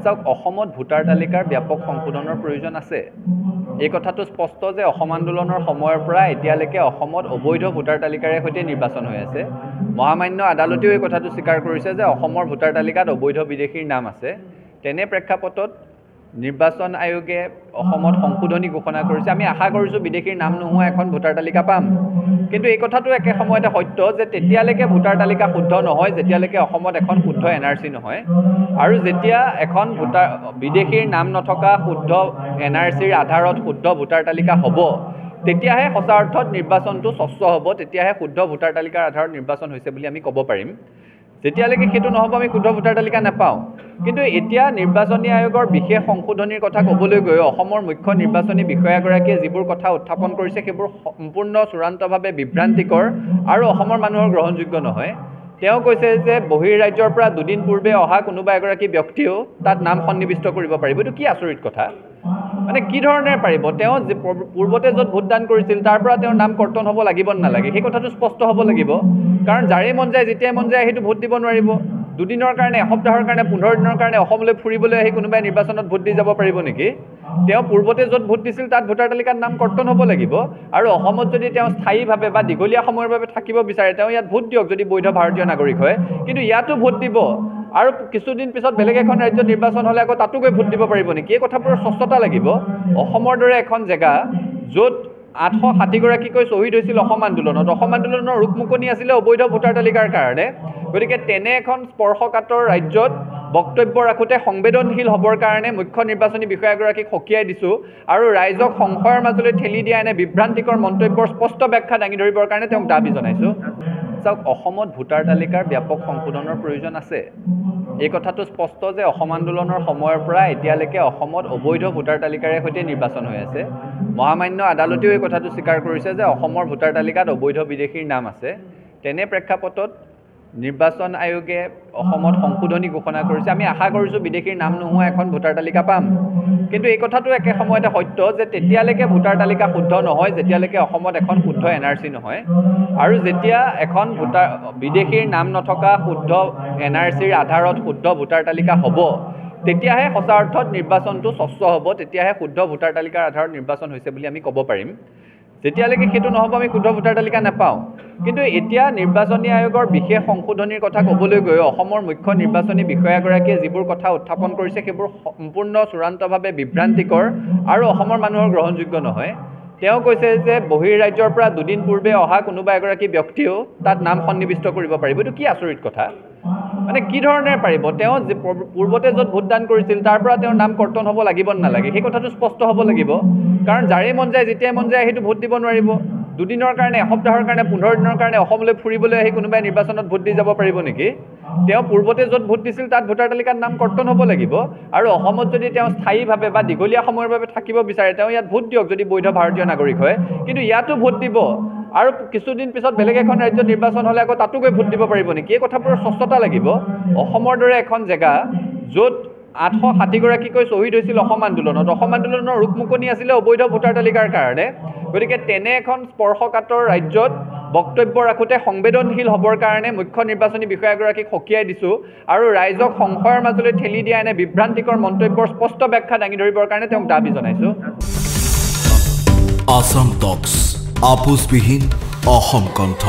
চাওক অসমত ভোটাৰ তালিকাৰ ব্যাপক সংশোধনৰ প্ৰয়োজন আছে। এই কথাটো স্পষ্ট যে অসম আন্দোলনৰ সময়ৰ পৰা এতিয়ালৈকে অসমত অবৈধ ভোটাৰ তালিকাৰে সৈতে নিৰ্বাচন হৈ আছে। মহামান্য আদালতেও এই কথাটো স্বীকাৰ কৰিছে যে অসমৰ ভোটাৰ তালিকাত অবৈধ বিদেশীৰ নাম আছে। তেনে প্ৰেক্ষাপটত নিৰ্বাচন আয়োগে অসমত সংশোধনী ঘোষণা কৰিছে। আমি আশা কৰিছোঁ বিদেশীৰ নাম নোহোৱা এখন ভোটাৰ তালিকা পাম। কিন্তু এই কথাটো একে সময়তে সত্য যে তেতিয়ালৈকে ভোটাৰ তালিকা শুদ্ধ নহয় যেতিয়ালৈকে অসমত এখন শুদ্ধ NRC নহয়। আৰু যেতিয়া এখন বিদেশীৰ নাম নথকা শুদ্ধ NRCৰ আধাৰত শুদ্ধ ভোটাৰ তালিকা হ'ব, তেতিয়াহে সঁচা অৰ্থত নিৰ্বাচনটো স্বচ্ছ হ'ব, তেতিয়াহে শুদ্ধ ভোটাৰ তালিকাৰ আধাৰত নিৰ্বাচন হৈছে বুলি আমি ক'ব পাৰিম। যেতিয়ালৈকে সেইটো নহ'ব আমি শুদ্ধ ভোটাৰ তালিকা নাপাওঁ। কিন্তু এতিয়া নিৰ্বাচনী আয়োগৰ বিশেষ সংশোধনীৰ কথা ক'বলৈ গৈ অসমৰ মুখ্য নিৰ্বাচনী বিষয়াগৰাকীয়ে যিবোৰ কথা উত্থাপন কৰিছে সেইবোৰ সম্পূৰ্ণ চূড়ান্তভাৱে বিভ্ৰান্তিকৰ আৰু অসমৰ মানুহৰ গ্ৰহণযোগ্য নহয়। তেওঁ কৈছে যে বহিঃৰাজ্যৰ পৰা দুদিন পূৰ্বে অহা কোনোবা এগৰাকী ব্যক্তিও তাত নাম সন্নিৱিষ্ট কৰিব পাৰিব। এইটো কি আচৰিত কথা? মানে কি ধৰণে পাৰিব? তেওঁ পূৰ্বতে য'ত ভোটদান কৰিছিল তাৰ পৰা তেওঁৰ নাম কৰ্তন হ'ব লাগিব নালাগে, সেই কথাটো স্পষ্ট হ'ব লাগিব। কাৰণ যাৰে মন যায় যেতিয়াই মন যায় সেইটো ভোট দিব নোৱাৰিব। দুদিনৰ কাৰণে, এসপ্তাহৰ কাৰণে, 15 দিনৰ কাৰণে অসমলৈ ফুৰিবলৈ আহি কোনোবাই নিৰ্বাচনত ভোট দি যাব পাৰিব নেকি? তেওঁ পূৰ্বতে য'ত ভোট দিছিল তাত ভোটাৰ তালিকাত নাম কৰ্তন হ'ব লাগিব। আৰু অসমত যদি তেওঁ স্থায়ীভাৱে বা দীঘলীয়া সময়ৰ বাবে থাকিব বিচাৰে তেওঁ ইয়াত ভোট দিয়ক যদি বৈধ ভাৰতীয় নাগৰিক হয়। কিন্তু ইয়াতো ভোট দিব আৰু কিছুদিন পিছত বেলেগ এখন ৰাজ্যত নিৰ্বাচন হ'লে আকৌ তাতো গৈ ভোট দিব পাৰিব নেকি? এই কথাবোৰৰ স্পষ্টতা লাগিব। অসমৰ দৰে এখন জেগা য'ত 860গৰাকীকৈ শ্বহীদ হৈছিল অসম আন্দোলনত, অসম আন্দোলনৰ ৰূপমুকনি আছিলে অবৈধ ভোটাৰ তালিকাৰ কাৰণে। গতিকে তেনে এখন স্পৰ্শকাতৰ ৰাজ্যত বক্তব্য ৰাখোঁতে সংবেদনশীল হ'বৰ কাৰণে মুখ্য নিৰ্বাচনী বিষয়াগৰাকীক সকীয়াই দিছোঁ আৰু ৰাইজক সংশয়ৰ মাজলৈ ঠেলি দিয়া এনে বিভ্ৰান্তিকৰ মন্তব্যৰ স্পষ্ট ব্যাখ্যা দাঙি ধৰিবৰ কাৰণে তেওঁক দাবী জনাইছোঁ। চাওক অসমত ভোটাৰ তালিকাৰ ব্যাপক সংশোধনৰ প্ৰয়োজন আছে। এই কথাটো স্পষ্ট যে অসম আন্দোলনৰ সময়ৰ পৰা এতিয়ালৈকে অসমত অবৈধ ভোটাৰ তালিকাৰে সৈতে নিৰ্বাচন হৈ আছে। মহামান্য আদালতেও এই কথাটো স্বীকাৰ কৰিছে যে অসমৰ ভোটাৰ তালিকাত অবৈধ বিদেশীৰ নাম আছে। তেনে প্ৰেক্ষাপটত নিৰ্বাচন আয়োগে অসমত সংশোধনী ঘোষণা কৰিছে। আমি আশা কৰিছোঁ বিদেশীৰ নাম নোহোৱা এখন ভোটাৰ তালিকা পাম। কিন্তু এই কথাটো একে সময়তে সত্য যে তেতিয়ালৈকে ভোটাৰ তালিকা শুদ্ধ নহয় যেতিয়ালৈকে অসমত এখন শুদ্ধ NRC নহয়। আৰু যেতিয়া এখন বিদেশীৰ নাম নথকা শুদ্ধ NRCৰ আধাৰত শুদ্ধ ভোটাৰ তালিকা হ'ব, তেতিয়াহে সঁচা অৰ্থত নিৰ্বাচনটো স্বচ্ছ হ'ব, তেতিয়াহে শুদ্ধ ভোটাৰ তালিকাৰ আধাৰত নিৰ্বাচন হৈছে বুলি আমি ক'ব পাৰিম। যেতিয়ালৈকে সেইটো নহ'ব আমি শুদ্ধ ভোটাৰ তালিকা নাপাওঁ। কিন্তু এতিয়া নিৰ্বাচনী আয়োগৰ বিশেষ সংশোধনীৰ কথা ক'বলৈ গৈ অসমৰ মুখ্য নিৰ্বাচনী বিষয়াগৰাকীয়ে যিবোৰ কথা উত্থাপন কৰিছে সেইবোৰ সম্পূৰ্ণ চূড়ান্তভাৱে বিভ্ৰান্তিকৰ আৰু অসমৰ মানুহৰ গ্ৰহণযোগ্য নহয়। তেওঁ কৈছে যে বহিঃৰাজ্যৰ পৰা দুদিন পূৰ্বে অহা কোনোবা এগৰাকী ব্যক্তিও তাত নাম সন্নিৱিষ্ট কৰিব পাৰিব। এইটো কি আচৰিত কথা? মানে কি ধৰণে পাৰিব? তেওঁ পূৰ্বতে য'ত ভোটদান কৰিছিল তাৰ পৰা তেওঁৰ নাম কৰ্তন হ'ব লাগিব নালাগে, সেই কথাটো স্পষ্ট হ'ব লাগিব। কাৰণ যাৰে মন যায় যেতিয়াই মন যায় সেইটো ভোট দিব নোৱাৰিব। দুদিনৰ কাৰণে, এসপ্তাহৰ কাৰণে, 15 দিনৰ কাৰণে অসমলৈ ফুৰিবলৈ আহি কোনোবাই নিৰ্বাচনত ভোট দি যাব পাৰিব নেকি? তেওঁ পূৰ্বতে য'ত ভোট দিছিল তাত ভোটাৰ তালিকাত নাম কৰ্তন হ'ব লাগিব। আৰু অসমত যদি তেওঁ স্থায়ীভাৱে বা দীঘলীয়া সময়ৰ বাবে থাকিব বিচাৰে তেওঁ ইয়াত ভোট দিয়ক যদি বৈধ ভাৰতীয় নাগৰিক হয়। কিন্তু ইয়াতো ভোট দিব আৰু কিছুদিন পিছত বেলেগ এখন ৰাজ্যত নিৰ্বাচন হ'লে আকৌ তাতো গৈ ভোট দিব পাৰিব নেকি? এই কথাবোৰৰ স্পষ্টতা লাগিব। অসমৰ দৰে এখন জেগা য'ত 860গৰাকীকৈ শ্বহীদ হৈছিল অসম আন্দোলনত, অসম আন্দোলনৰ ৰূপমুকনি আছিলে অবৈধ ভোটাৰ তালিকাৰ কাৰণে। গতিকে তেনে এখন স্পৰ্শকাতৰ ৰাজ্যত বক্তব্য ৰাখোঁতে সংবেদনশীল হ'বৰ কাৰণে মুখ্য নিৰ্বাচনী বিষয়াগৰাকীক সকীয়াই দিছোঁ আৰু ৰাইজক সংশয়ৰ মাজলৈ ঠেলি দিয়া এনে বিভ্ৰান্তিকৰ মন্তব্যৰ স্পষ্ট ব্যাখ্যা দাঙি ধৰিবৰ কাৰণে তেওঁক দাবী জনাইছোঁ। আসাম টক্স আপোচবিহীন অসম কণ্ঠ।